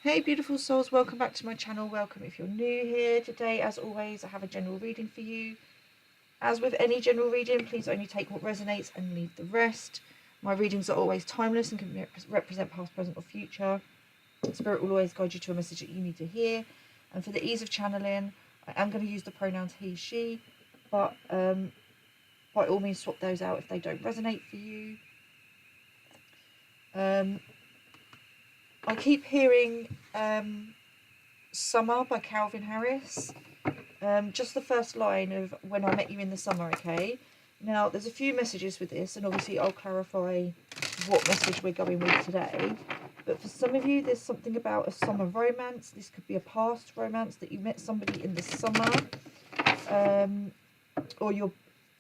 Hey beautiful souls, welcome back to my channel. Welcome if you're new here. Today, as always, I have a general reading for you. As with any general reading, please only take what resonates and leave the rest. My readings are always timeless and can represent past, present or future. Spirit will always guide you to a message that you need to hear. And for the ease of channeling, I am going to use the pronouns he, she, but by all means swap those out if they don't resonate for you. I keep hearing Summer by Calvin Harris. Just the first line of When I Met You in the Summer, okay? Now, there's a few messages with this, and obviously I'll clarify what message we're going with today. But for some of you, there's something about a summer romance. This could be a past romance that you met somebody in the summer. Or you're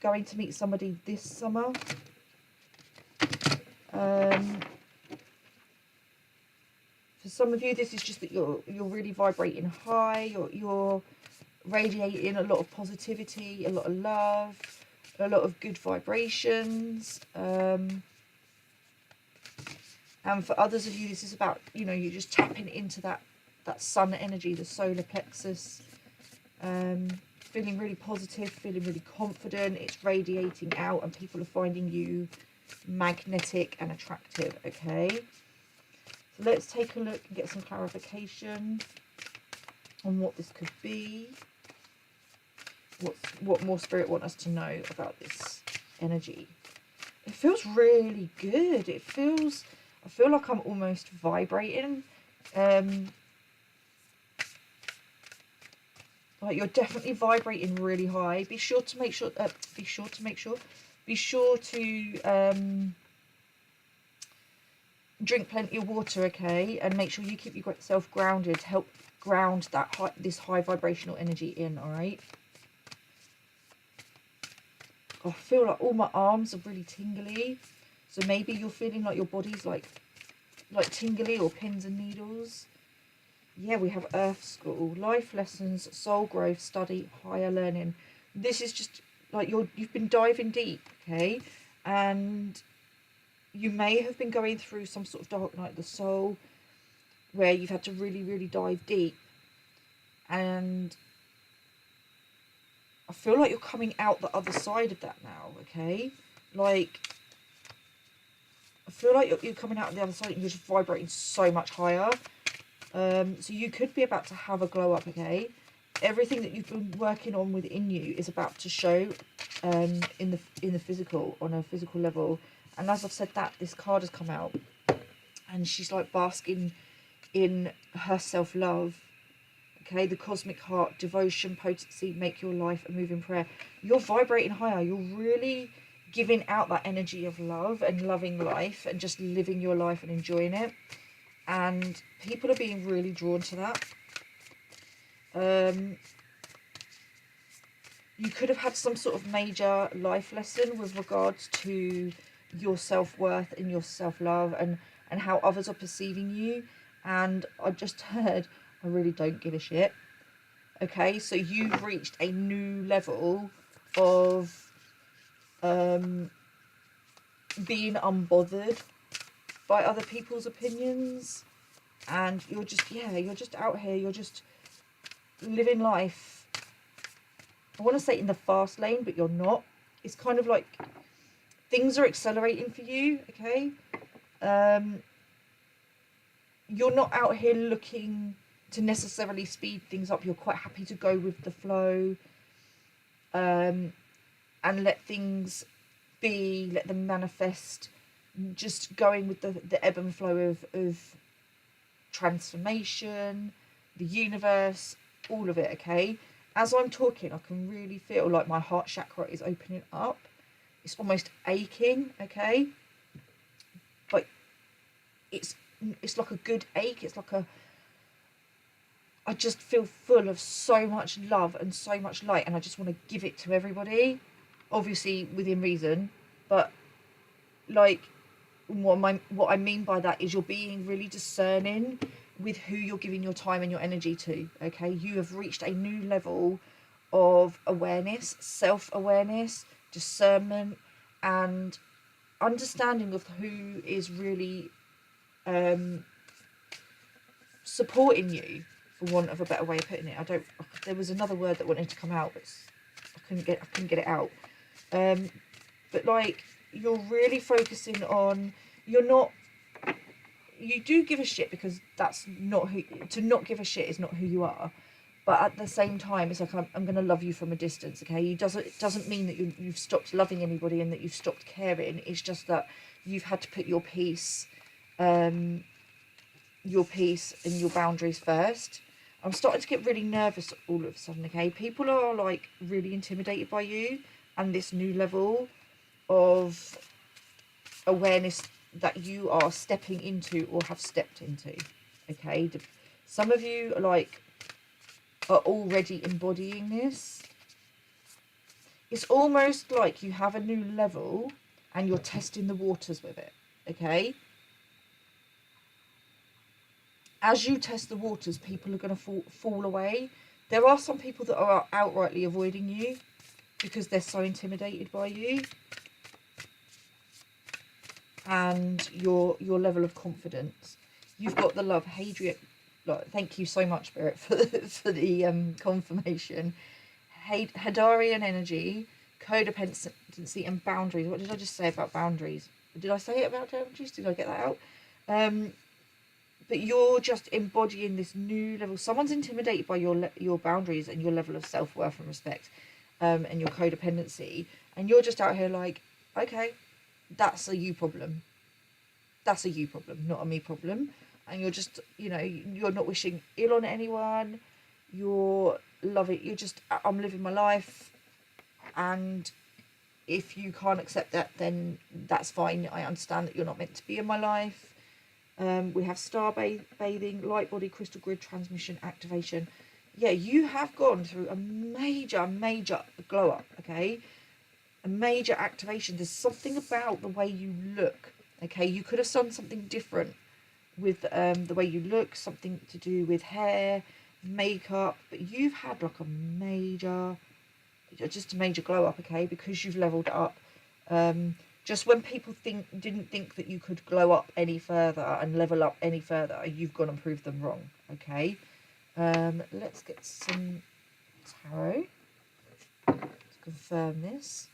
going to meet somebody this summer. For some of you, this is just that you're really vibrating high. You're radiating a lot of positivity, a lot of love, a lot of good vibrations. And for others of you, this is about, you're just tapping into that sun energy, the solar plexus. Feeling really positive, feeling really confident. It's radiating out and people are finding you magnetic and attractive, okay? So let's take a look and get some clarification on what this could be. What more Spirit want us to know about this energy. It feels really good. I feel like I'm almost vibrating. Like you're definitely vibrating really high. Be sure to drink plenty of water, okay, and make sure you keep yourself grounded to help ground this high vibrational energy in. All right. I feel like all my arms are really tingly, so maybe you're feeling like your body's like tingly or pins and needles. Yeah, we have Earth School, life lessons, soul growth, study, higher learning. This is just like you've been diving deep, okay, and you may have been going through some sort of dark night of the soul where you've had to really, really dive deep, and I feel like you're coming out the other side of that now, okay? Like, I feel like you're coming out the other side and you're just vibrating so much higher. So you could be about to have a glow up, okay? Everything that you've been working on within you is about to show in the physical, on a physical level. And as I've said that, this card has come out and she's like basking in her self-love. Okay, the cosmic heart, devotion, potency, make your life a moving prayer. You're vibrating higher. You're really giving out that energy of love and loving life and just living your life and enjoying it. And people are being really drawn to that. You could have had some sort of major life lesson with regards to your self-worth and your self-love and how others are perceiving you. And I just heard, I really don't give a shit. Okay, so you've reached a new level of being unbothered by other people's opinions, and you're just out here, you're just living life. I want to say in the fast lane, but you're not. It's kind of like things are accelerating for you, okay? You're not out here looking to necessarily speed things up. You're quite happy to go with the flow, and let things be, let them manifest, just going with the ebb and flow of transformation, the universe, all of it, okay? As I'm talking, I can really feel like my heart chakra is opening up. It's almost aching, okay? But it's like a good ache. It's like I just feel full of so much love and so much light, and I just want to give it to everybody, obviously within reason. But like, what I mean by that is you're being really discerning with who you're giving your time and your energy to, okay? You have reached a new level of awareness, self-awareness, discernment, and understanding of who is really supporting you, for want of a better way of putting it. There was another word that wanted to come out, but I couldn't get it out. But like, you're really focusing on, you do give a shit, because that's not to not give a shit is not who you are. But at the same time, it's like, I'm going to love you from a distance, okay? It doesn't mean that you've stopped loving anybody and that you've stopped caring. It's just that you've had to put your peace and your boundaries first. I'm starting to get really nervous all of a sudden, okay? People are like really intimidated by you and this new level of awareness that you are stepping into or have stepped into, okay? Some of you are already embodying this. It's almost like you have a new level and you're testing the waters with it, okay? As you test the waters, people are going to fall away. There are some people that are outrightly avoiding you because they're so intimidated by you and your level of confidence. You've got the love. Hadrian, thank you so much, Spirit, for the confirmation. Hadarian energy, codependency, and boundaries. What did I just say about boundaries? Did I say it about boundaries? Did I get that out? But you're just embodying this new level. Someone's intimidated by your boundaries and your level of self-worth and respect, and your codependency, and you're just out here like, okay, that's a you problem. That's a you problem, not a me problem. And you're just, you're not wishing ill on anyone. You're loving. You're just, I'm living my life, and if you can't accept that, then that's fine. I understand that you're not meant to be in my life. We have star bathing, light body, crystal grid transmission, activation. Yeah, you have gone through a major glow up, okay? A major activation. There's something about the way you look, okay? You could have done something different with the way you look, something to do with hair, makeup, but you've had like a major glow up, okay? Because you've leveled up. Just when people didn't think that you could glow up any further and level up any further, you've gone and proved them wrong, okay? Let's get some tarot to confirm this.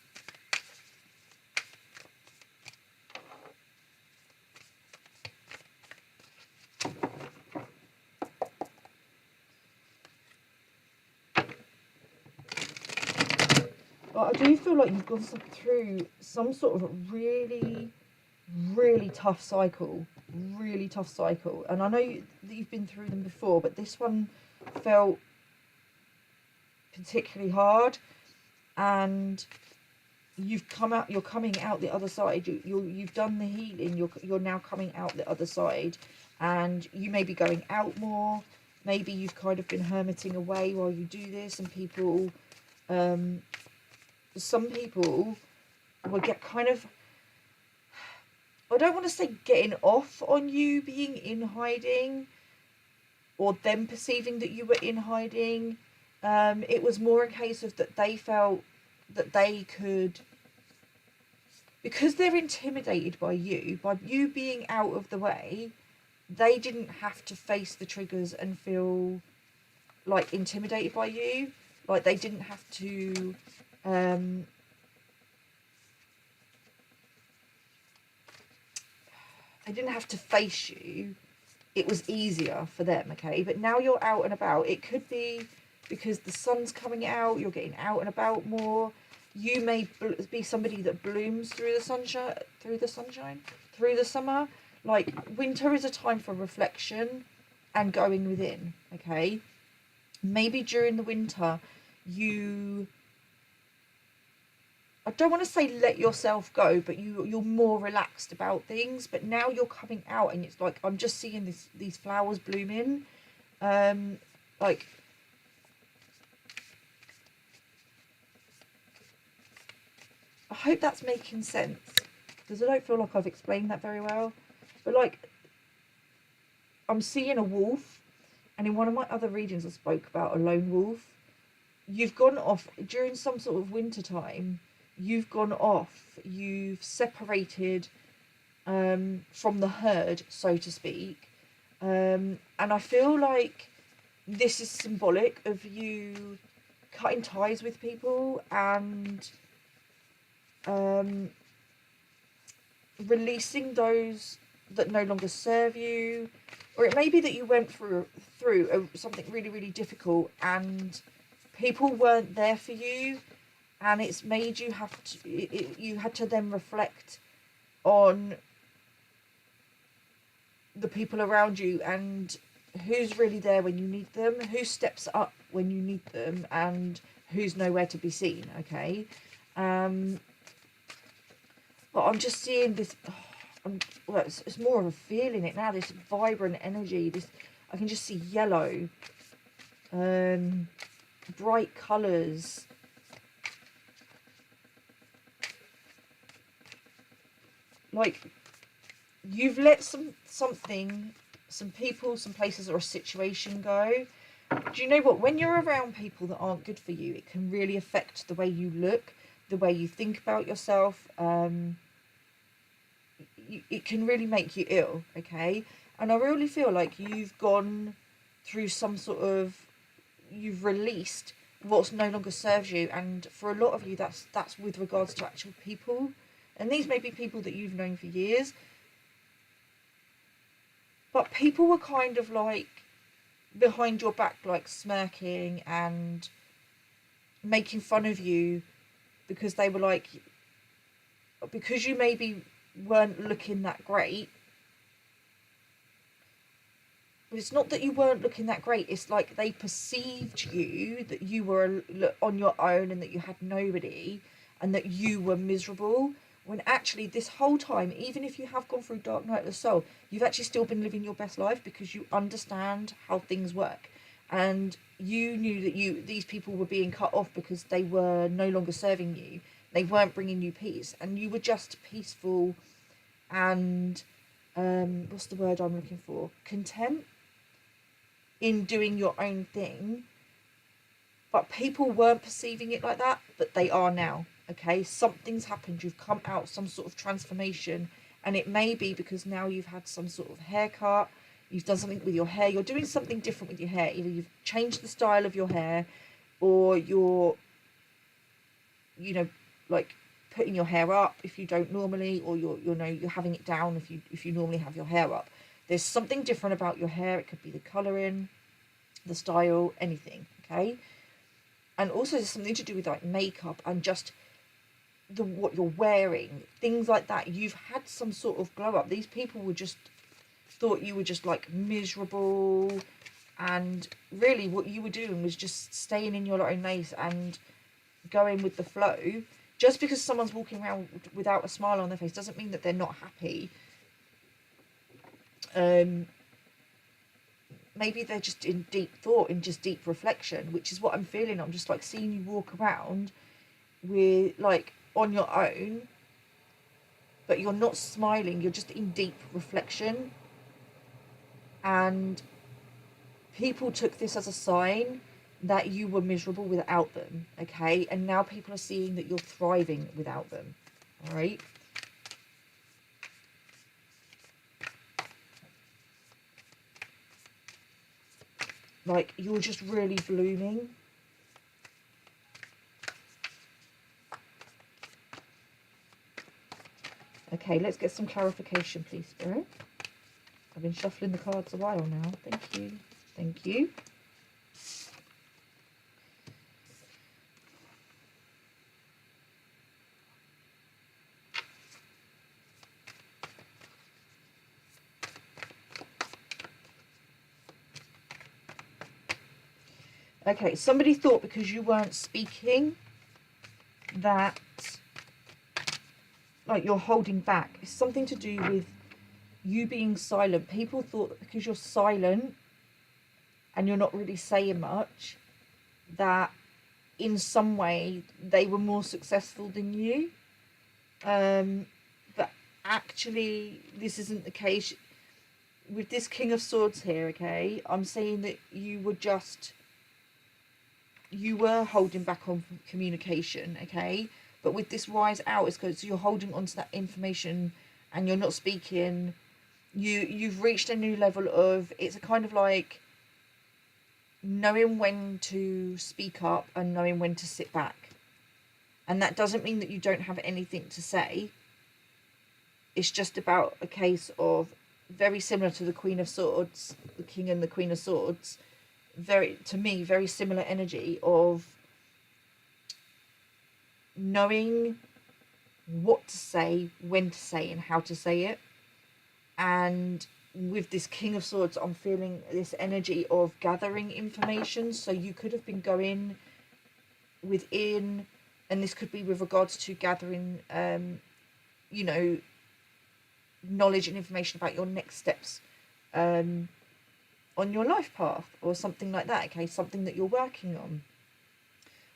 But I do feel like you've gone through some sort of a really tough cycle, and I know that you've been through them before, but this one felt particularly hard, and you're coming out the other side. You've done the healing. You're now coming out the other side, and you may be going out more. Maybe you've kind of been hermiting away while you do this, and people, some people will get kind of, I don't want to say getting off on you being in hiding, or them perceiving that you were in hiding. It was more a case of that they felt that they could, because they're intimidated by you being out of the way, they didn't have to face the triggers and feel like intimidated by you. Like they didn't have to face you. It was easier for them, okay? But now you're out and about. It could be because the sun's coming out, you're getting out and about more. You may be somebody that blooms through the sunshine, through the summer. Like, winter is a time for reflection and going within, okay? Maybe during the winter, I don't want to say let yourself go, but you're more relaxed about things. But now you're coming out, and it's like, I'm just seeing these flowers blooming. Like, I hope that's making sense, because I don't feel like I've explained that very well. But like, I'm seeing a wolf, and in one of my other readings I spoke about a lone wolf. You've gone off during some sort of winter time. You've gone off. You've separated from the herd, so to speak, And I feel like this is symbolic of you cutting ties with people and releasing those that no longer serve you, or it may be that you went through something really, really difficult and people weren't there for you, and it's made you have to you had to then reflect on the people around you and who's really there when you need them, who steps up when you need them, and who's nowhere to be seen. Okay. But I'm just seeing this. Well, it's more of a feeling it now. This vibrant energy. This, I can just see yellow, bright colours. Like you've let some people, some places, or a situation go. Do you know what? When you're around people that aren't good for you, it can really affect the way you look, the way you think about yourself. It can really make you ill, okay? And I really feel like you've gone through some sort of, you've released what's no longer serves you, and for a lot of you that's with regards to actual people, and these may be people that you've known for years, but people were kind of like behind your back, like smirking and making fun of you because they were like, because you maybe weren't looking that great. But it's not that you weren't looking that great, it's like they perceived you, that you were on your own and that you had nobody and that you were miserable, when actually this whole time, even if you have gone through dark night of the soul, you've actually still been living your best life because you understand how things work, and you knew that these people were being cut off because they were no longer serving you, they weren't bringing you peace, and you were just peaceful and what's the word I'm looking for, content in doing your own thing. But people weren't perceiving it like that, but they are now. Okay, something's happened, you've come out, some sort of transformation, and it may be because now you've had some sort of haircut, you've done something with your hair, you're doing something different with your hair, either you've changed the style of your hair, or you're, you know, like putting your hair up if you don't normally, or you're having it down if you normally have your hair up. There's something different about your hair. It could be the colouring, the style, anything, okay? And also there's something to do with like makeup and just what you're wearing, things like that. You've had some sort of glow up. These people were just thought you were just like miserable, and really what you were doing was just staying in your own lace and going with the flow. Just because someone's walking around without a smile on their face doesn't mean that they're not happy. Maybe they're just in deep thought, in just deep reflection, which is what I'm feeling. I'm just like seeing you walk around with like on your own, but you're not smiling, you're just in deep reflection. And people took this as a sign that you were miserable without them, okay? And now people are seeing that you're thriving without them, all right? Like, you're just really blooming. Okay, let's get some clarification, please, Spirit. I've been shuffling the cards a while now. Thank you. Thank you. Okay, somebody thought because you weren't speaking that, like, you're holding back. It's something to do with you being silent. People thought that because you're silent and you're not really saying much, that in some way they were more successful than you. But actually, this isn't the case. With this King of Swords here, okay, I'm saying that you were holding back on communication, okay? But with this rise out, it's because you're holding on to that information and you're not speaking. You've reached a new level of, it's a kind of like knowing when to speak up and knowing when to sit back. And that doesn't mean that you don't have anything to say. It's just about a case of, very similar to the Queen of Swords, the King and the Queen of Swords, to me, very similar energy of knowing what to say, when to say, and how to say it. And with this King of Swords, I'm feeling this energy of gathering information. So you could have been going within, and this could be with regards to gathering, you know, knowledge and information about your next steps on your life path, or something like that, okay? Something that you're working on.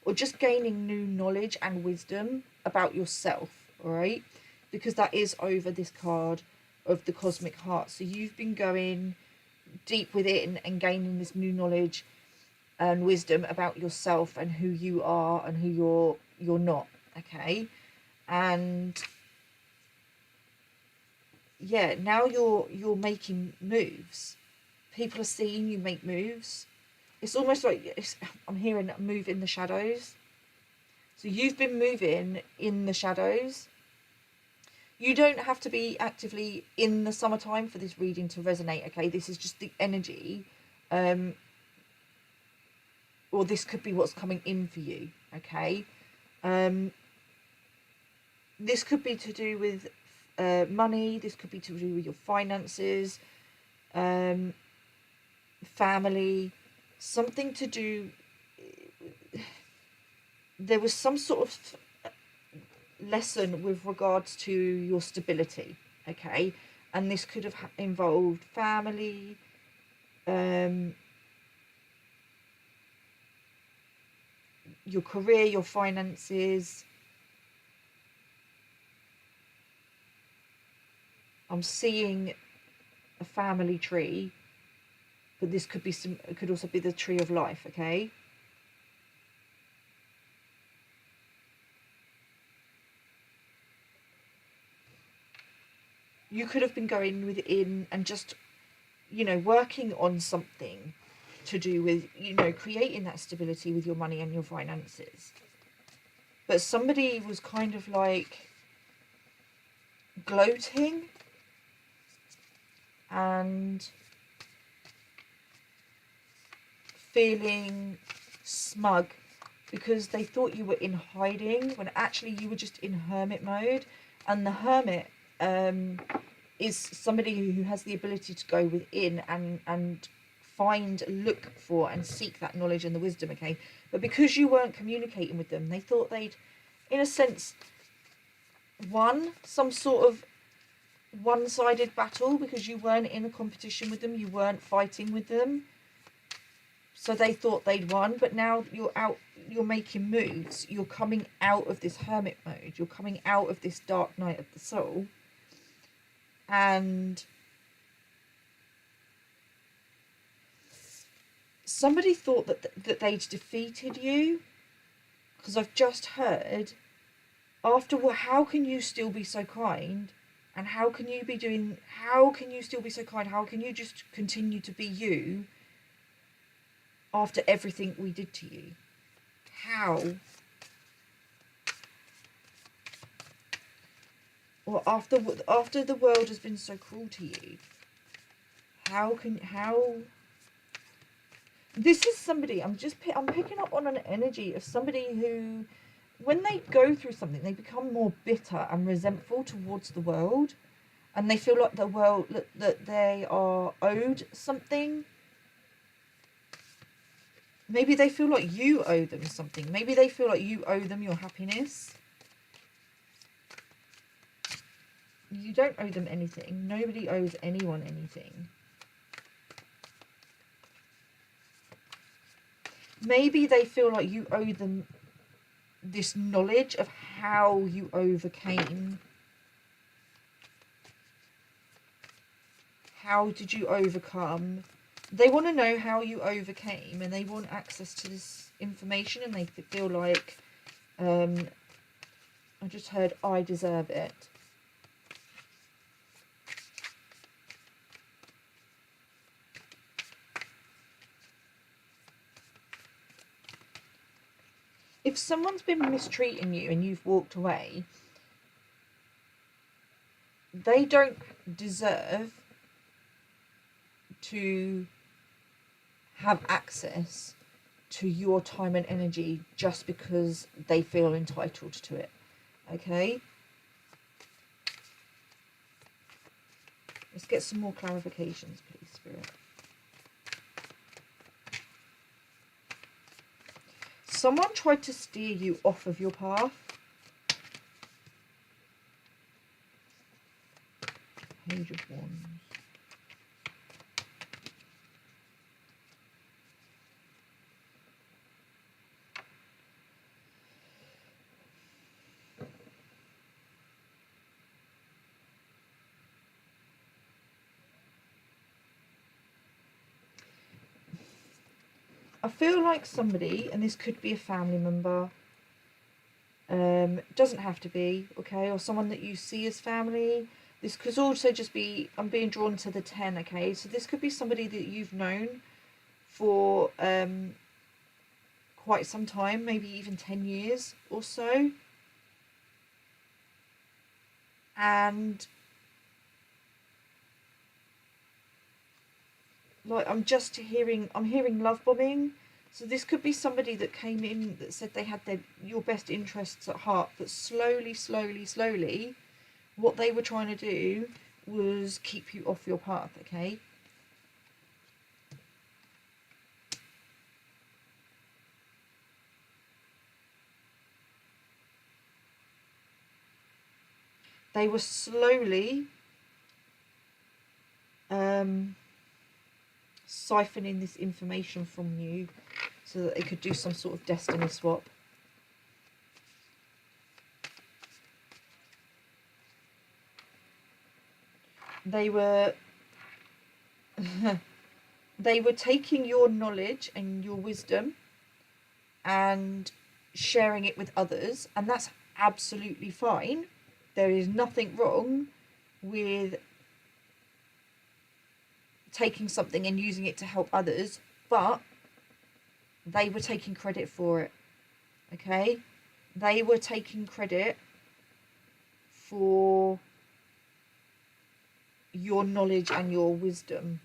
Or just gaining new knowledge and wisdom about yourself, all right? Because that is over this card of the Cosmic Heart. So you've been going deep within and gaining this new knowledge and wisdom about yourself and who you are and who you're not, okay? And yeah, now you're making moves. People are seeing you make moves. It's almost like I'm hearing a move in the shadows. So you've been moving in the shadows. You don't have to be actively in the summertime for this reading to resonate, okay? This is just the energy. Or this could be what's coming in for you, okay? This could be to do with money. This could be to do with your finances, family, something to do. There was some sort of lesson with regards to your stability, okay? And this could have involved family, your career, your finances. I'm seeing a family tree, but this could be it could also be the tree of life, okay? You could have been going within and just, you know, working on something to do with, you know, creating that stability with your money and your finances. But somebody was kind of like gloating and feeling smug because they thought you were in hiding when actually you were just in hermit mode. And the hermit is somebody who has the ability to go within and find, look for and seek that knowledge and the wisdom, okay? But because you weren't communicating with them, they thought they'd, in a sense, won some sort of one-sided battle because you weren't in a competition with them, you weren't fighting with them. So they thought they'd won, but now you're out, you're making moves, you're coming out of this hermit mode, you're coming out of this dark night of the soul, and somebody thought that they'd defeated you, because I've just heard, how can you still be so kind, and how can you still be so kind, how can you just continue to be you after everything we did to you? How? Or after the world has been so cruel to you, how? This is somebody, I'm picking up on an energy of somebody who, when they go through something, they become more bitter and resentful towards the world, and they feel like the world, that they are owed something. Maybe they feel like you owe them something. Maybe they feel like you owe them your happiness. You don't owe them anything. Nobody owes anyone anything. Maybe they feel like you owe them this knowledge of how you overcame. How did you overcome? They want to know how you overcame, and they want access to this information, and they feel like, I just heard, I deserve it. if someone's been mistreating you and you've walked away, they don't deserve to have access to your time and energy just because they feel entitled to it. Okay? Let's get some more clarifications, please, Spirit. Someone tried to steer you off of your path. Page of Wands. I feel like somebody, and this could be a family member, doesn't have to be, okay, or someone that you see as family. This could also just be, I'm being drawn to the 10, okay, so this could be somebody that you've known for quite some time, maybe even 10 years or so, and like I'm hearing love bombing. So this could be somebody that came in that said they had your best interests at heart, but slowly, what they were trying to do was keep you off your path, okay? They were slowly siphoning this information from you so that they could do some sort of destiny swap. They were they were taking your knowledge and your wisdom and sharing it with others, and that's absolutely fine. There is nothing wrong with taking something and using it to help others, but they were taking credit for it, okay? They were taking credit for your knowledge and your wisdom.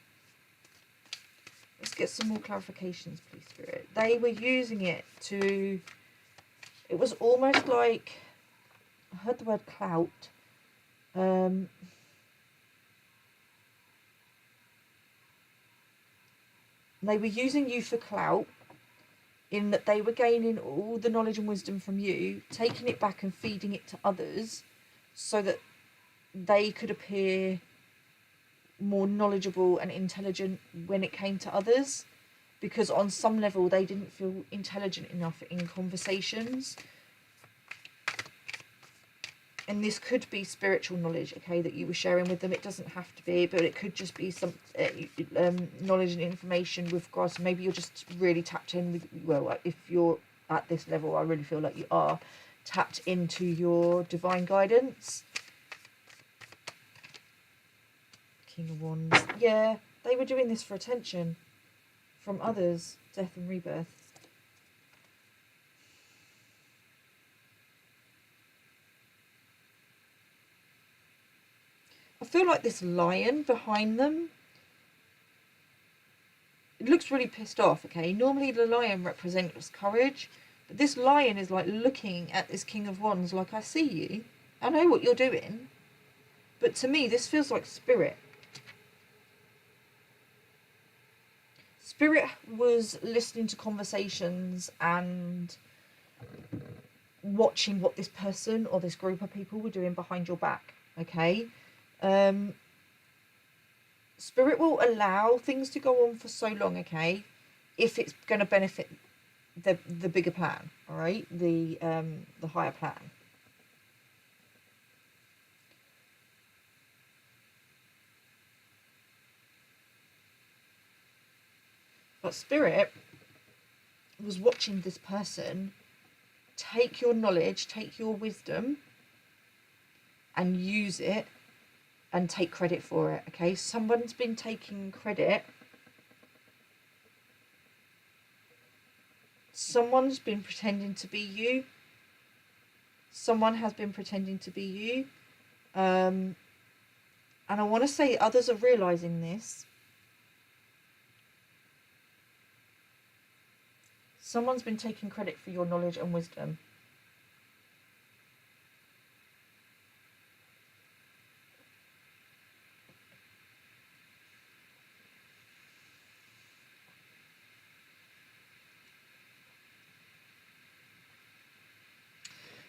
Let's get some more clarifications, please, Spirit. They were using it to, it was almost like, I heard the word clout. They were using you for clout, in that they were gaining all the knowledge and wisdom from you, taking it back and feeding it to others so that they could appear more knowledgeable and intelligent when it came to others, because on some level they didn't feel intelligent enough in conversations. And this could be spiritual knowledge, okay, that you were sharing with them. It doesn't have to be, but it could just be some knowledge and information with regards to, maybe you're just really tapped in with, well, if you're at this level, I really feel like you are tapped into your divine guidance. King of Wands. Yeah, they were doing this for attention from others. Death and rebirth. I feel like this lion behind them, it looks really pissed off, okay? Normally the lion represents courage, but this lion is like looking at this King of Wands like, I see you, I know what you're doing. But to me, this feels like spirit. Spirit was listening to conversations and watching what this person or this group of people were doing behind your back, okay? Spirit will allow things to go on for so long, okay, if it's going to benefit the bigger plan, all right, the higher plan. But Spirit was watching this person take your knowledge, take your wisdom, and use it and take credit for it, okay? Someone's been taking credit Someone's been pretending to be you. Someone has been pretending to be you. And I want to say others are realising this. Someone's been taking credit for your knowledge and wisdom.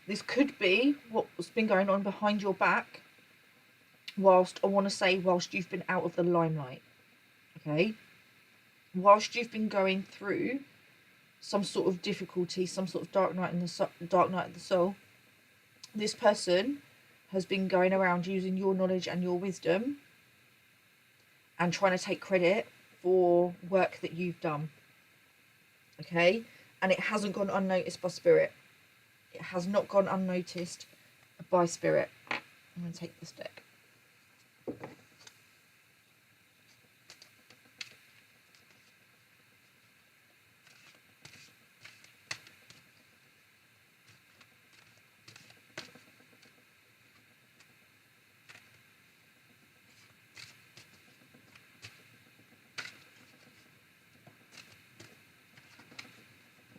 This could be what's been going on behind your back whilst you've been out of the limelight. Okay? Whilst you've been going through some sort of difficulty, some sort of dark night of the soul, this person has been going around using your knowledge and your wisdom and trying to take credit for work that you've done. Okay? And it hasn't gone unnoticed by spirit. It has not gone unnoticed by spirit. I'm going to take this deck.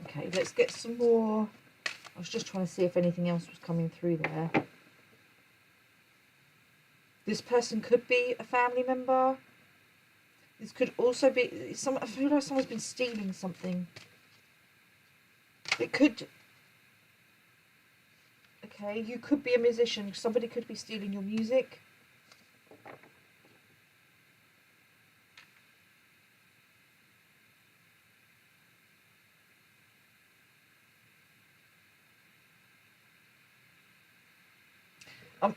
Okay, let's get some more. I was just trying to see if anything else was coming through there. This person could be a family member. This could also be I feel like someone's been stealing something. It could. Okay, you could be a musician. Somebody could be stealing your music.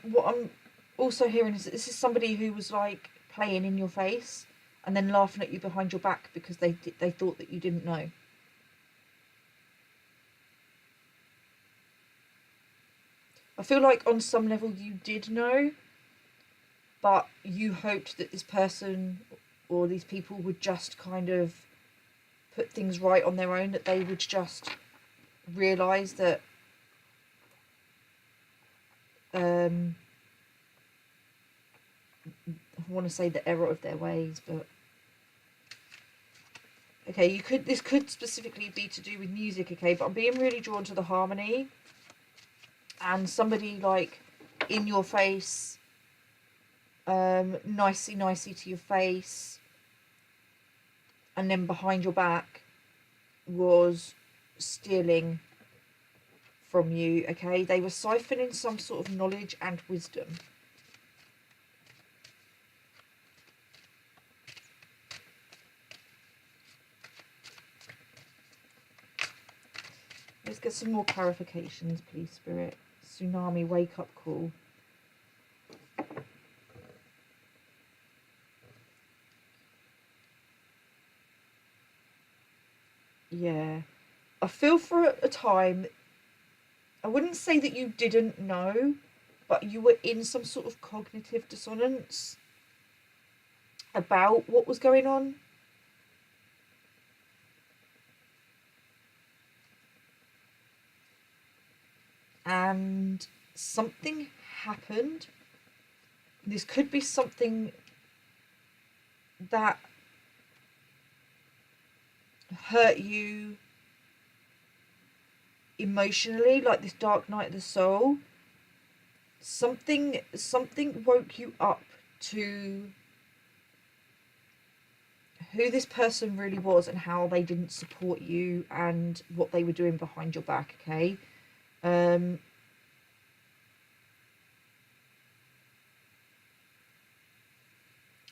What I'm also hearing is that this is somebody who was like playing in your face and then laughing at you behind your back because they thought that you didn't know. I feel like on some level you did know, but you hoped that this person or these people would just kind of put things right on their own, that they would just realise that I want to say the error of their ways, but okay, this could specifically be to do with music, okay, but I'm being really drawn to the harmony and somebody like in your face, nicey to your face, and then behind your back was stealing from you, okay? They were siphoning some sort of knowledge and wisdom. Let's get some more clarifications, please, Spirit. Tsunami wake-up call. Yeah. I feel for a time, I wouldn't say that you didn't know, but you were in some sort of cognitive dissonance about what was going on. And something happened. This could be something that hurt you emotionally, like this dark night of the soul. Something woke you up to who this person really was and how they didn't support you and what they were doing behind your back, okay? And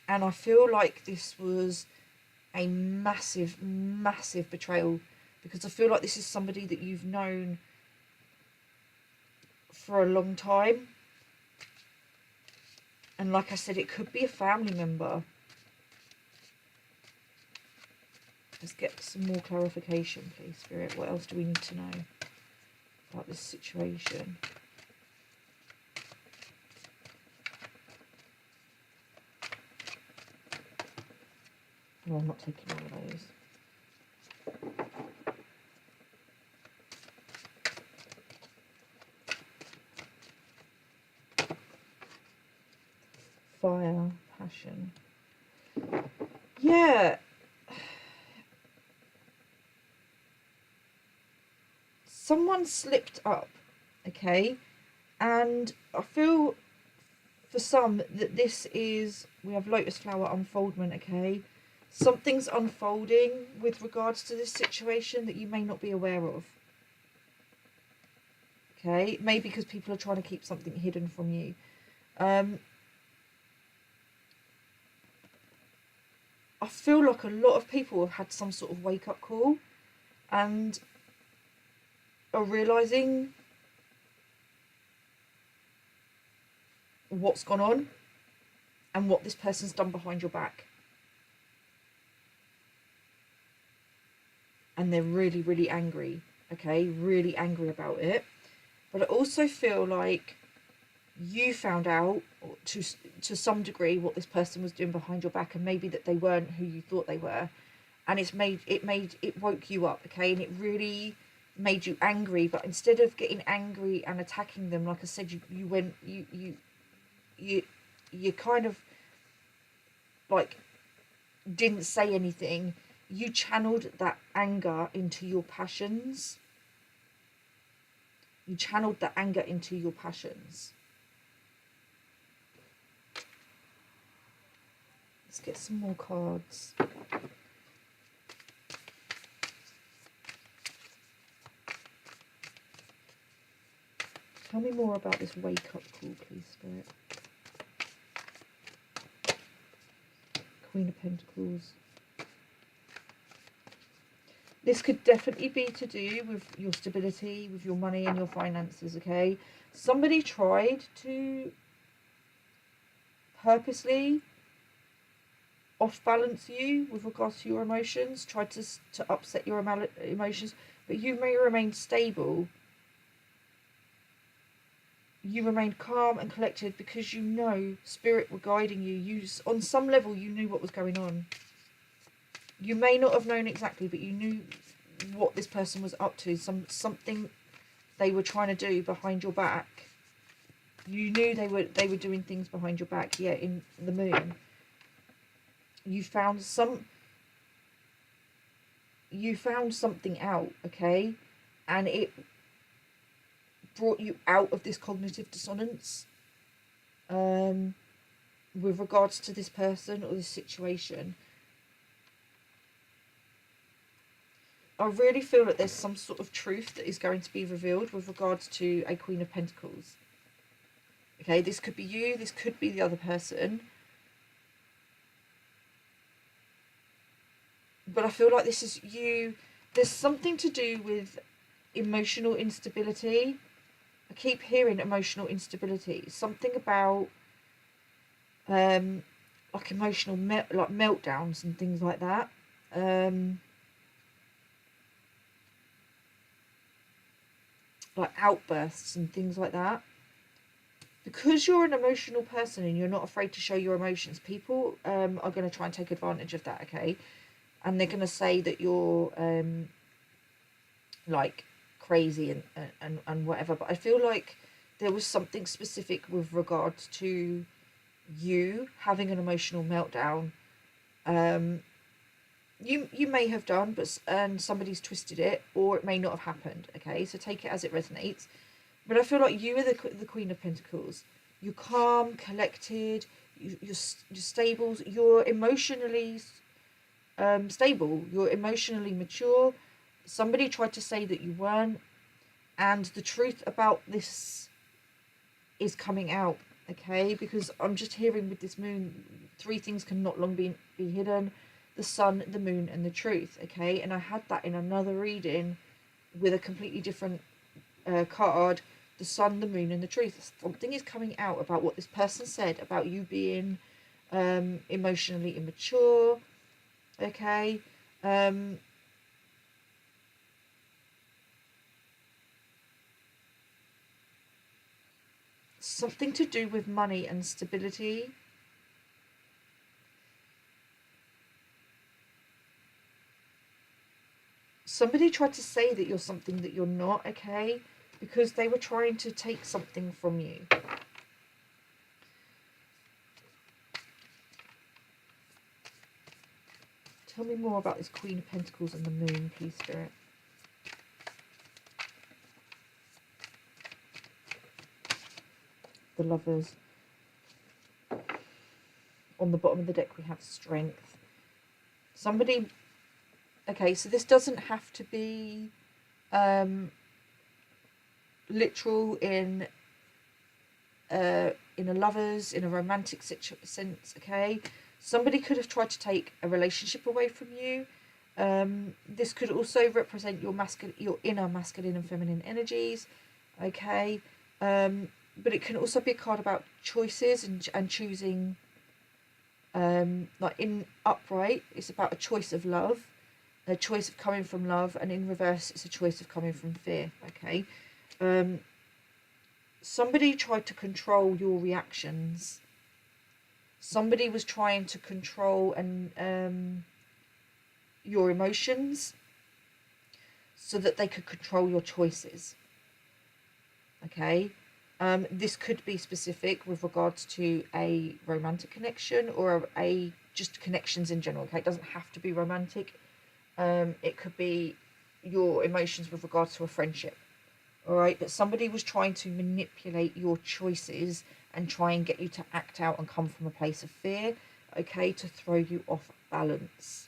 I feel like this was a massive betrayal, because I feel like this is somebody that you've known for a long time. And like I said, it could be a family member. Let's get some more clarification, please, Spirit. What else do we need to know about this situation? No, I'm not taking all of those. passion. Yeah. Someone slipped up, okay? And I feel for some that this is, we have lotus flower unfoldment, okay? Something's unfolding with regards to this situation that you may not be aware of. Okay, maybe because people are trying to keep something hidden from you. I feel like a lot of people have had some sort of wake-up call and are realising what's gone on and what this person's done behind your back. And they're really, really angry, okay? Really angry about it. But I also feel like you found out to some degree what this person was doing behind your back, and maybe that they weren't who you thought they were, and it woke you up, okay? And it really made you angry. But instead of getting angry and attacking them, like I said, you kind of like didn't say anything. You channeled that anger into your passions. You channeled the anger into your passions. Let's get some more cards. Tell me more about this wake-up call, please, Spirit. Queen of Pentacles. This could definitely be to do with your stability, with your money and your finances, okay? Somebody tried to purposely off-balance you with regards to your emotions, tried to upset your emotions, but you may remain stable. You remained calm and collected because you know Spirit were guiding you. On some level, you knew what was going on. You may not have known exactly, but you knew what this person was up to. Something they were trying to do behind your back. You knew they were doing things behind your back. Yeah, in the moon. You found something out, okay? And it brought you out of this cognitive dissonance with regards to this person or this situation. I really feel that there's some sort of truth that is going to be revealed with regards to a Queen of Pentacles. Okay, this could be you, this could be the other person. But I feel like this is you. There's something to do with emotional instability. I keep hearing emotional instability. Something about like emotional meltdowns and things like that. Like outbursts and things like that. Because you're an emotional person and you're not afraid to show your emotions, people are going to try and take advantage of that, okay? And they're going to say that you're like crazy and whatever. But I feel like there was something specific with regards to you having an emotional meltdown. You may have done, but somebody's twisted it, or it may not have happened, okay? So take it as it resonates. But I feel like you are the Queen of Pentacles. You're calm, collected, you're stable, you're emotionally stable, you're emotionally mature. Somebody tried to say that you weren't, and the truth about this is coming out, okay? Because I'm just hearing with this moon, 3 things can not long be hidden: the sun, the moon, and the truth, okay? And I had that in another reading with a completely different card: the sun, the moon, and the truth. Something is coming out about what this person said about you being emotionally immature, okay? Something to do with money and stability. Somebody tried to say that you're something that you're not, okay? Because they were trying to take something from you. Tell me more about this Queen of Pentacles and the Moon, please, Spirit. The Lovers. On the bottom of the deck we have Strength. Somebody, okay, so this doesn't have to be literal in a lovers, in a romantic sense, okay? Somebody could have tried to take a relationship away from you. This could also represent your inner masculine and feminine energies, okay? But it can also be a card about choices and choosing. Like in upright, it's about a choice of love, a choice of coming from love, and in reverse, it's a choice of coming from fear. Okay, somebody tried to control your reactions. Somebody was trying to control your emotions, so that they could control your choices. Okay. This could be specific with regards to a romantic connection or a just connections in general. Okay, it doesn't have to be romantic. It could be your emotions with regards to a friendship. All right, but somebody was trying to manipulate your choices and try and get you to act out and come from a place of fear. Okay, to throw you off balance.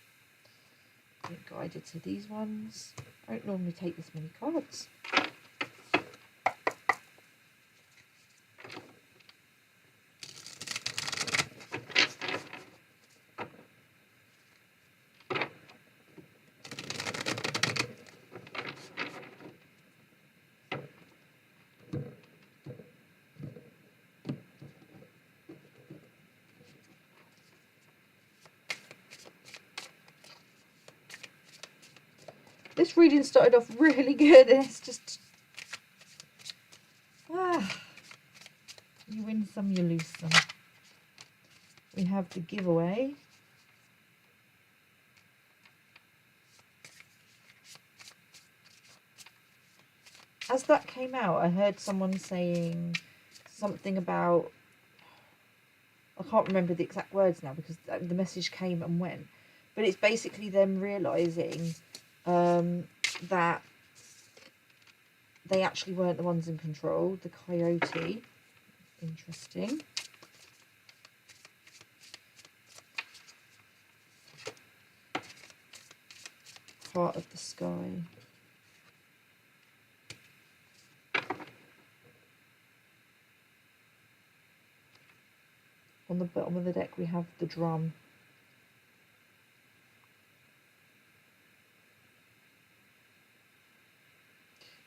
Get guided to these ones. I don't normally take this many cards. This reading started off really good, and it's just... you win some, you lose some. We have the giveaway. As that came out, I heard someone saying something about... I can't remember the exact words now because the message came and went. But it's basically them realising that they actually weren't the ones in control. The coyote. Interesting. Heart of the sky. On the bottom of the deck we have the drum.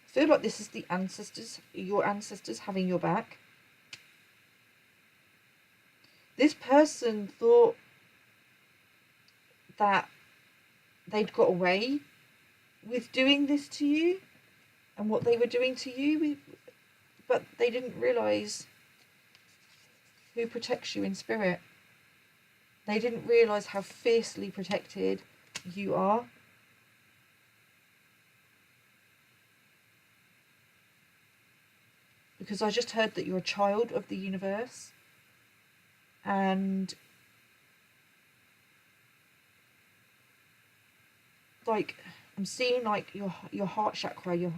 I feel like this is the ancestors, your ancestors having your back. This person thought that they'd got away with doing this to you and what they were doing to you, but they didn't realise who protects you in spirit. They didn't realise how fiercely protected you are. Because I just heard that you're a child of the universe. And like I'm seeing like your heart chakra,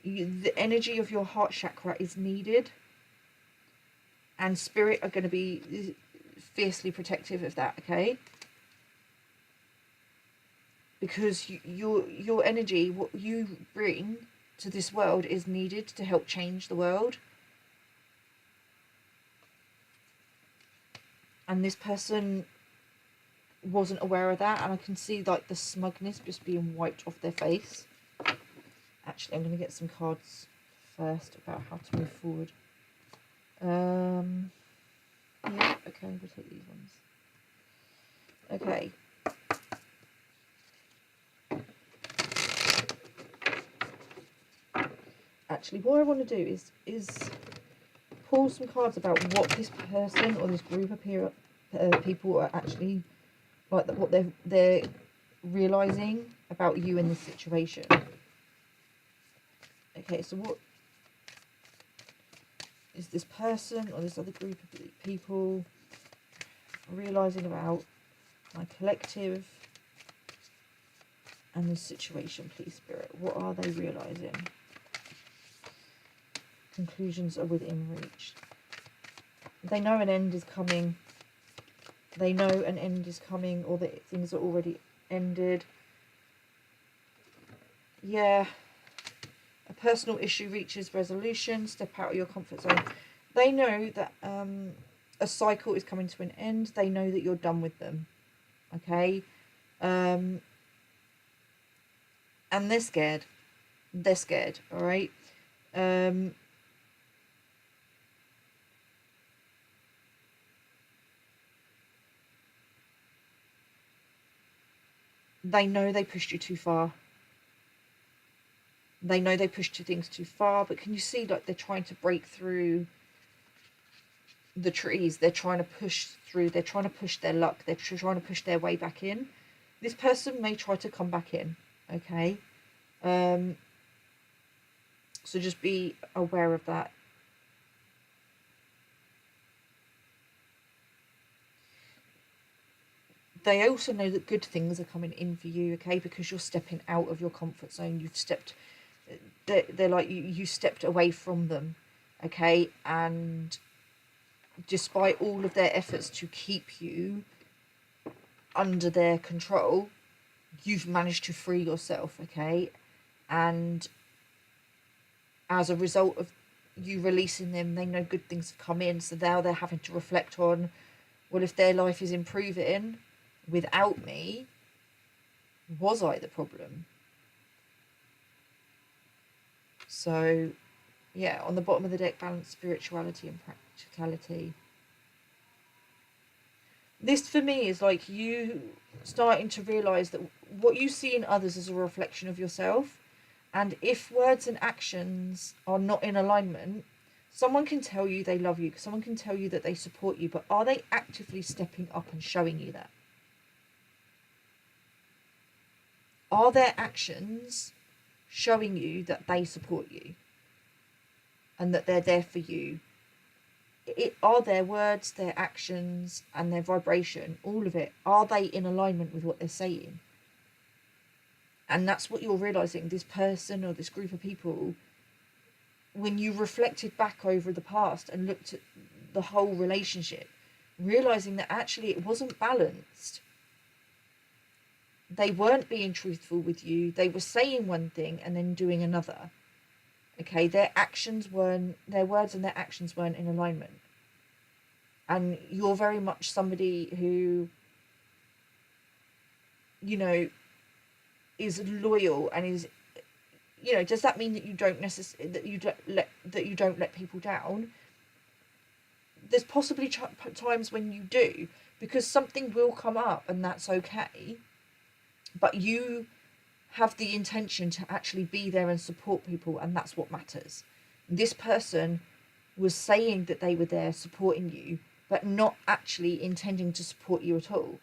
the energy of your heart chakra is needed. And spirit are going to be fiercely protective of that, okay? Because your energy, what you bring to this world is needed to help change the world. And this person wasn't aware of that, and I can see like the smugness just being wiped off their face. Actually, I'm going to get some cards first about how to move forward. Yeah, okay, we'll take these ones. Okay. Actually, what I want to do is pull some cards about what this person or this group of people are actually like, what they're realizing about you in this situation. Okay, so what is this person or this other group of people realizing about my collective And this situation, please, Spirit. What are they realising? Conclusions are within reach. They know an end is coming. They know an end is coming, or that things are already ended. Yeah. A personal issue reaches resolution. Step out of your comfort zone. They know that a cycle is coming to an end. They know that you're done with them. Okay? And they're scared. They're scared, alright? They know they pushed you too far. They know they pushed things too far, but can you see, like, they're trying to break through the trees. They're trying to push through. They're trying to push their luck. They're trying to push their way back in. This person may try to come back in, okay? So just be aware of that. They also know that good things are coming in for you, okay? Because you're stepping out of your comfort zone. You've stepped... They're like, you stepped away from them, okay? And despite all of their efforts to keep you under their control, you've managed to free yourself, okay? And as a result of you releasing them, they know good things have come in. So now they're having to reflect on, well, if their life is improving without me, was I the problem? So, yeah, on the bottom of the deck, balance, spirituality and practicality. This, for me, is like you starting to realise that what you see in others is a reflection of yourself. And if words and actions are not in alignment, someone can tell you they love you, someone can tell you that they support you, but are they actively stepping up and showing you that? Are their actions showing you that they support you and that they're there for you? Are their words, their actions and their vibration, all of it, are they in alignment with what they're saying? And that's what you're realising, this person or this group of people, when you reflected back over the past and looked at the whole relationship, realising that actually it wasn't balanced. They weren't being truthful with you. They were saying one thing and then doing another. Okay, their words and their actions weren't in alignment. And you're very much somebody who, you know, is loyal and is, you know, does that mean that you don't necessarily, that you don't let people down? There's possibly times when you do, because something will come up and that's okay. But you have the intention to actually be there and support people, and that's what matters. This person was saying that they were there supporting you, but not actually intending to support you at all.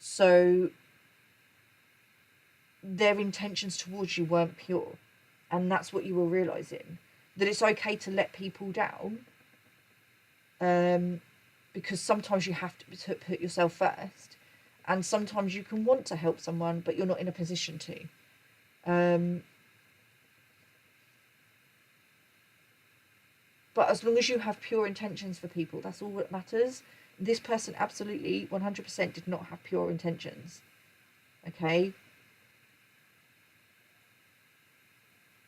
So their intentions towards you weren't pure, and that's what you were realising, that it's okay to let people down, because sometimes you have to put yourself first. And sometimes you can want to help someone, but you're not in a position to. But as long as you have pure intentions for people, that's all that matters. This person absolutely 100% did not have pure intentions. Okay?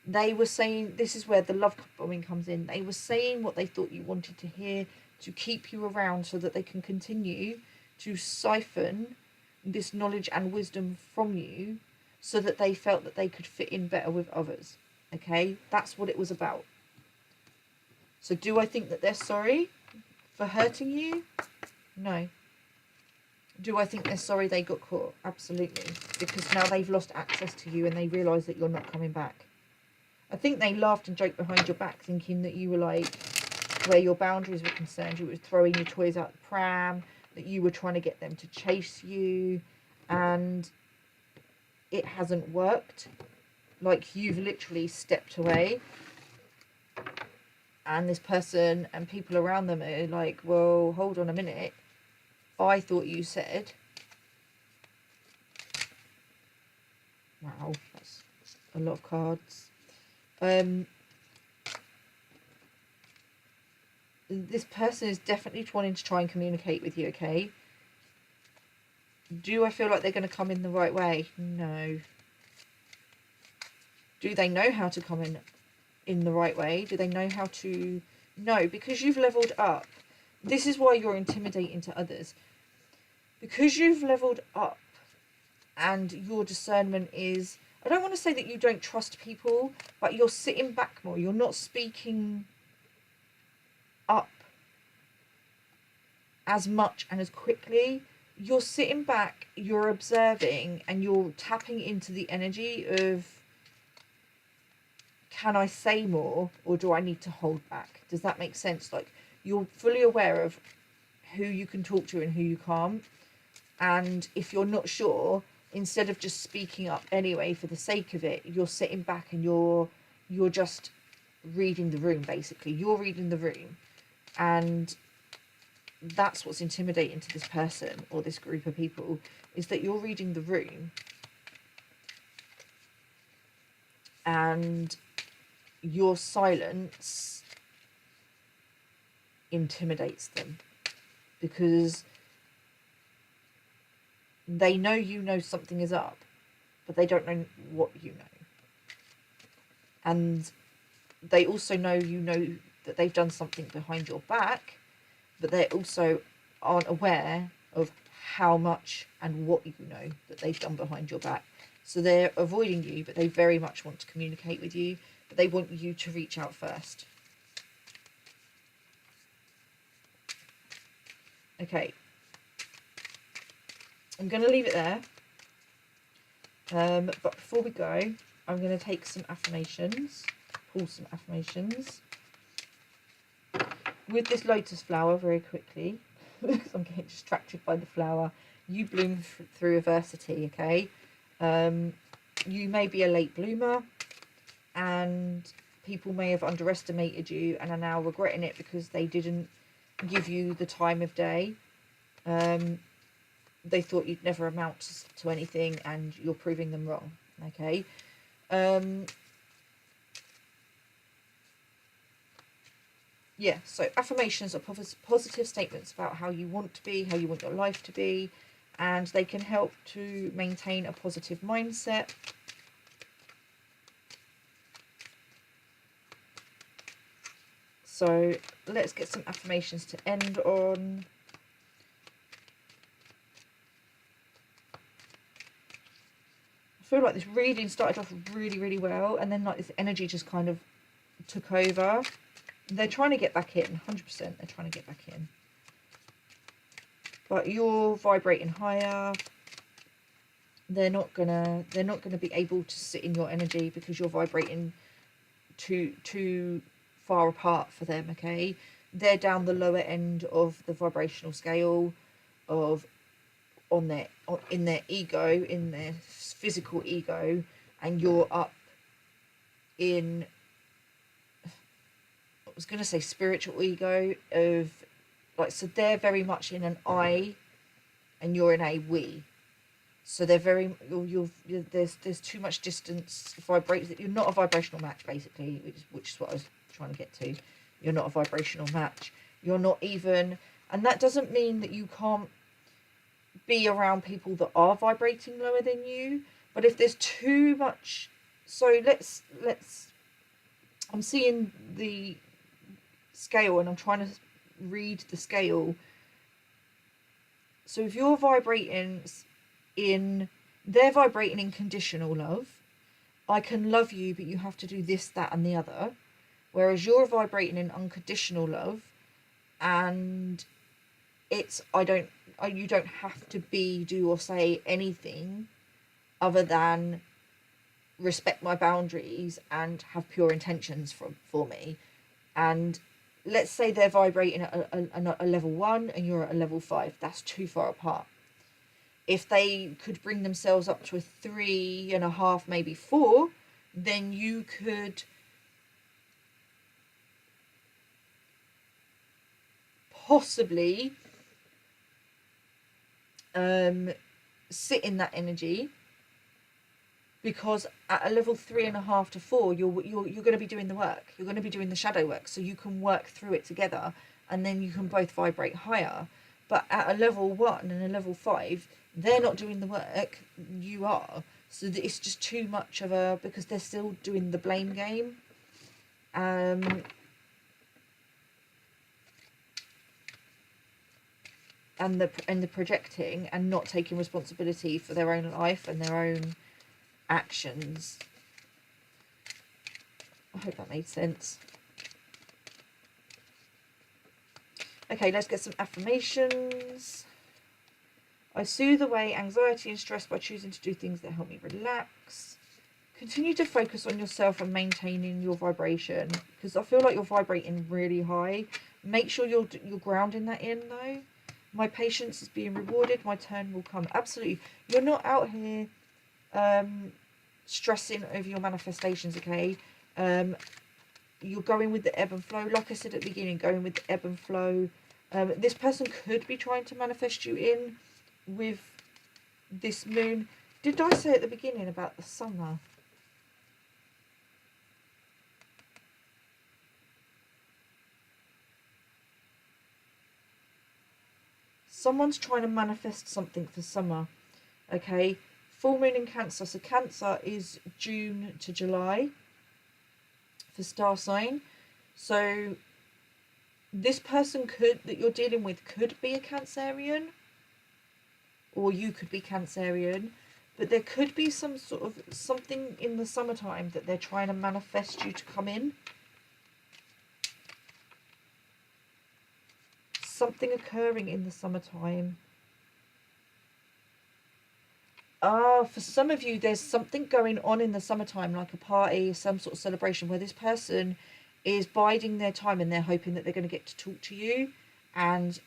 They were saying, this is where the love bombing comes in. They were saying what they thought you wanted to hear to keep you around so that they can continue to siphon this knowledge and wisdom from you so that they felt that they could fit in better with others. Okay? That's what it was about. So do I think that they're sorry for hurting you? No. Do I think they're sorry they got caught? Absolutely. Because now they've lost access to you and they realise that you're not coming back. I think they laughed and joked behind your back, thinking that you were like, where your boundaries were concerned, you were throwing your toys out the pram, that you were trying to get them to chase you, and it hasn't worked. Like, you've literally stepped away, and this person and people around them are like, well, hold on a minute, I thought you said Wow, that's a lot of cards. This person is definitely wanting to try and communicate with you, okay? Do I feel like they're going to come in the right way? No. Do they know how to come in the right way? Do they know how to... No, because you've leveled up. This is why you're intimidating to others. Because you've leveled up and your discernment is... I don't want to say that you don't trust people, but you're sitting back more. You're not speaking up as much and as quickly. You're sitting back, you're observing, and you're tapping into the energy of, can I say more or do I need to hold back? Does that make sense? Like, you're fully aware of who you can talk to and who you can't. And if you're not sure, instead of just speaking up anyway for the sake of it, you're sitting back and you're just reading the room, basically. You're reading the room. And that's what's intimidating to this person or this group of people, is that you're reading the room and your silence intimidates them, because they know you know something is up, but they don't know what you know. And they also know you know that they've done something behind your back, but they also aren't aware of how much and what you know that they've done behind your back. So they're avoiding you, but they very much want to communicate with you, but they want you to reach out first. Okay. I'm going to leave it there. But before we go, I'm going to take some affirmations, pull some affirmations. With this lotus flower, very quickly, because I'm getting distracted by the flower, you bloom through adversity, okay? You may be a late bloomer, and people may have underestimated you and are now regretting it because they didn't give you the time of day. They thought you'd never amount to anything, and you're proving them wrong, okay? Yeah, so affirmations are positive statements about how you want to be, how you want your life to be, and they can help to maintain a positive mindset. So let's get some affirmations to end on. I feel like this reading started off really, really well, and then like this energy just kind of took over. They're trying to get back in, 100%. They're trying to get back in. But you're vibrating higher. They're not gonna be able to sit in your energy because you're vibrating too far apart for them, okay? They're down the lower end of the vibrational scale of in their ego, in their physical ego, and you're up in, I was going to say spiritual ego of, like, so they're very much in an I and you're in a we. So they're very, there's too much distance, you're not a vibrational match, basically, which is what I was trying to get to. You're not a vibrational match. You're not even, and that doesn't mean that you can't be around people that are vibrating lower than you, but if there's too much, so let's I'm seeing the scale and I'm trying to read the scale. So if you're vibrating they're vibrating in conditional love. I can love you, but you have to do this, that, and the other. Whereas you're vibrating in unconditional love, and it's you don't have to be, do, or say anything other than respect my boundaries and have pure intentions for me. And let's say they're vibrating at a level 1 and you're at a level 5. That's too far apart. If they could bring themselves up to a 3.5, maybe 4, then you could possibly sit in that energy because at a level 3.5 to 4, you're going to be doing the work. You're going to be doing the shadow work, so you can work through it together, and then you can both vibrate higher. But at a level 1 and a level 5, they're not doing the work. You are. So it's just too much of a, because they're still doing the blame game. And the projecting and not taking responsibility for their own life and their own actions. I hope that made sense. Okay, let's get some affirmations. I soothe away anxiety and stress by choosing to do things that help me relax. Continue to focus on yourself and maintaining your vibration, because I feel like you're vibrating really high. Make sure you're grounding that in though. My patience is being rewarded. My turn will come. Absolutely. You're not out here stressing over your manifestations, okay? You're going with the ebb and flow. Like I said at the beginning, going with the ebb and flow. This person could be trying to manifest you in with this moon. Did I say at the beginning about the summer? Someone's trying to manifest something for summer, okay? Full moon in Cancer. So Cancer is June to July for star sign. So this person that you're dealing with could be a Cancerian, or you could be Cancerian, but there could be some sort of something in the summertime that they're trying to manifest you to come in. Something occurring in the summertime. For some of you, there's something going on in the summertime, like a party, some sort of celebration, where this person is biding their time and they're hoping that they're going to get to talk to you and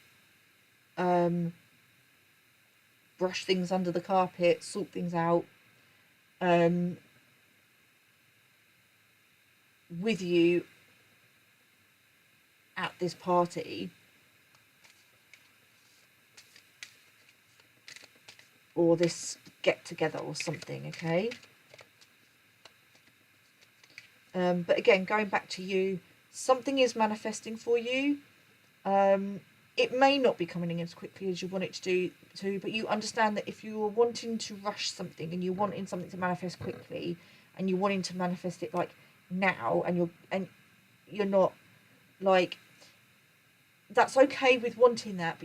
brush things under the carpet, sort things out with you at this party. Or this get together or something, okay? But again, going back to you, something is manifesting for you. It may not be coming in as quickly as you want it to, but you understand that if you're wanting to rush something and you're wanting something to manifest quickly and you're wanting to manifest it like now, and you're not like, that's okay with wanting that,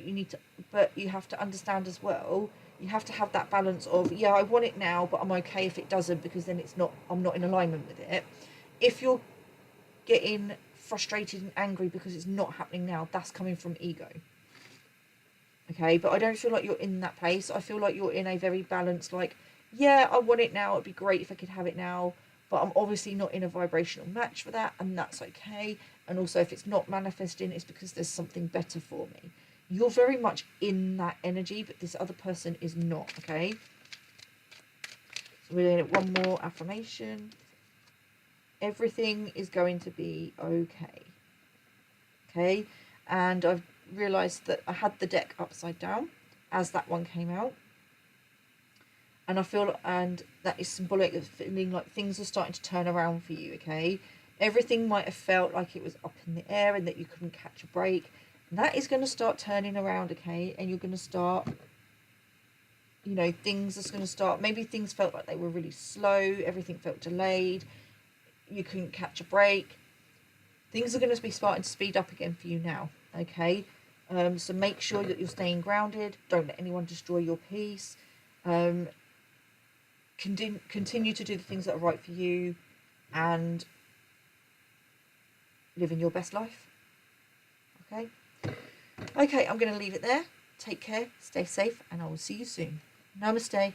but you have to understand as well, you have to have that balance of, yeah, I want it now, but I'm okay if it doesn't, because then I'm not in alignment with it. If you're getting frustrated and angry because it's not happening now, that's coming from ego. Okay, but I don't feel like you're in that place. I feel like you're in a very balanced, like, yeah, I want it now, it'd be great if I could have it now, but I'm obviously not in a vibrational match for that, and that's okay. And also, if it's not manifesting, it's because there's something better for me. You're very much in that energy, but this other person is not, okay? So we're doing one more affirmation. Everything is going to be okay. Okay? And I've realised that I had the deck upside down as that one came out. And I feel, and that is symbolic of feeling like things are starting to turn around for you, okay? Everything might have felt like it was up in the air and that you couldn't catch a break. That is going to start turning around, okay? And you're going to start, you know, things are going to start, maybe things felt like they were really slow, everything felt delayed, you couldn't catch a break. Things are going to be starting to speed up again for you now, okay? So make sure that you're staying grounded, don't let anyone destroy your peace. Continue to do the things that are right for you and living your best life, okay? Okay, I'm going to leave it there. Take care, stay safe, and I will see you soon. Namaste.